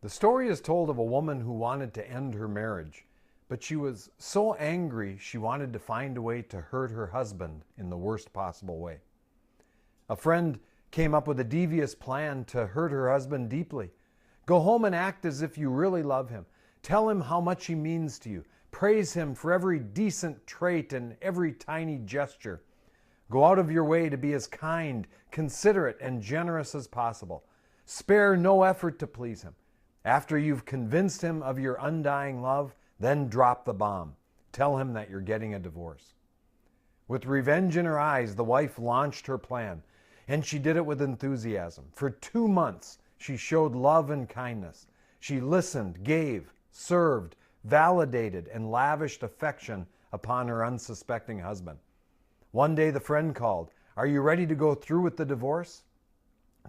The story is told of a woman who wanted to end her marriage, but she was so angry she wanted to find a way to hurt her husband in the worst possible way. A friend came up with a devious plan to hurt her husband deeply. Go home and act as if you really love him. Tell him how much he means to you. Praise him for every decent trait and every tiny gesture. Go out of your way to be as kind, considerate, and generous as possible. Spare no effort to please him. After you've convinced him of your undying love, then drop the bomb. Tell him that you're getting a divorce. With revenge in her eyes, the wife launched her plan, and she did it with enthusiasm. For 2 months, she showed love and kindness. She listened, gave, served, validated, and lavished affection upon her unsuspecting husband. One day the friend called, "Are you ready to go through with the divorce?"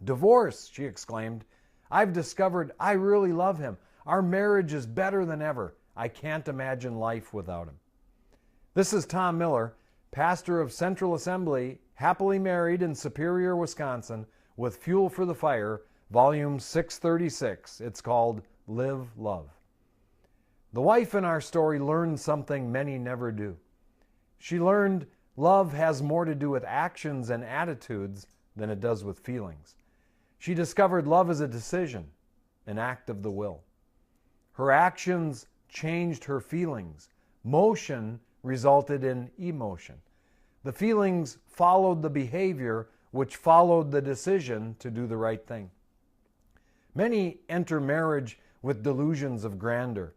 "Divorce," she exclaimed. "I've discovered I really love him. Our marriage is better than ever. I can't imagine life without him." This is Tom Miller, pastor of Central Assembly, happily married in Superior, Wisconsin, with Fuel for the Fire, volume 636. It's called Live Love. The wife in our story learned something many never do. She learned love has more to do with actions and attitudes than it does with feelings. She discovered love is a decision, an act of the will. Her actions changed her feelings. Motion resulted in emotion. The feelings followed the behavior, which followed the decision to do the right thing. Many enter marriage with delusions of grandeur.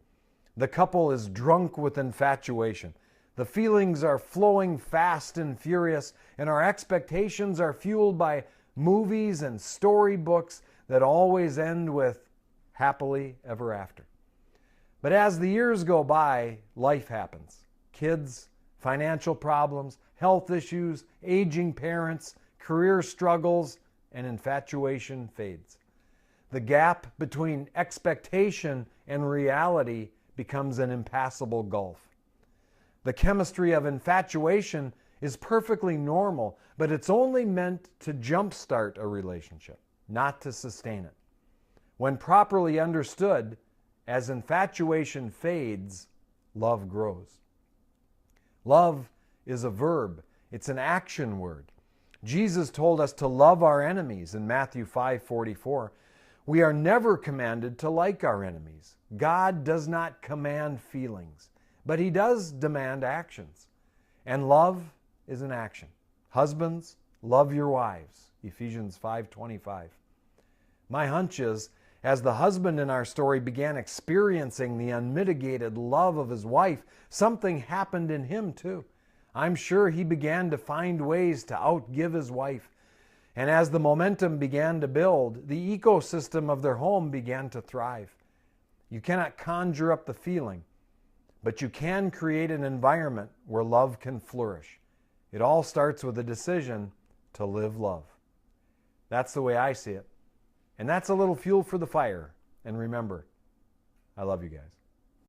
The couple is drunk with infatuation. The feelings are flowing fast and furious, and our expectations are fueled by movies and storybooks that always end with happily ever after. But as the years go by, life happens. Kids, financial problems, health issues, aging parents, career struggles, and infatuation fades. The gap between expectation and reality becomes an impassable gulf. The chemistry of infatuation is perfectly normal, but it's only meant to jumpstart a relationship, not to sustain it. When properly understood, as infatuation fades, love grows. Love is a verb. It's an action word. Jesus told us to love our enemies in Matthew 5:44. We are never commanded to like our enemies. God does not command feelings, but He does demand actions. And love is an action. Husbands, love your wives. Ephesians 5:25. My hunch is, as the husband in our story began experiencing the unmitigated love of his wife, something happened in him too. I'm sure he began to find ways to outgive his wife. And as the momentum began to build, the ecosystem of their home began to thrive. You cannot conjure up the feeling, but you can create an environment where love can flourish. It all starts with a decision to live love. That's the way I see it. And that's a little fuel for the fire. And remember, I love you guys.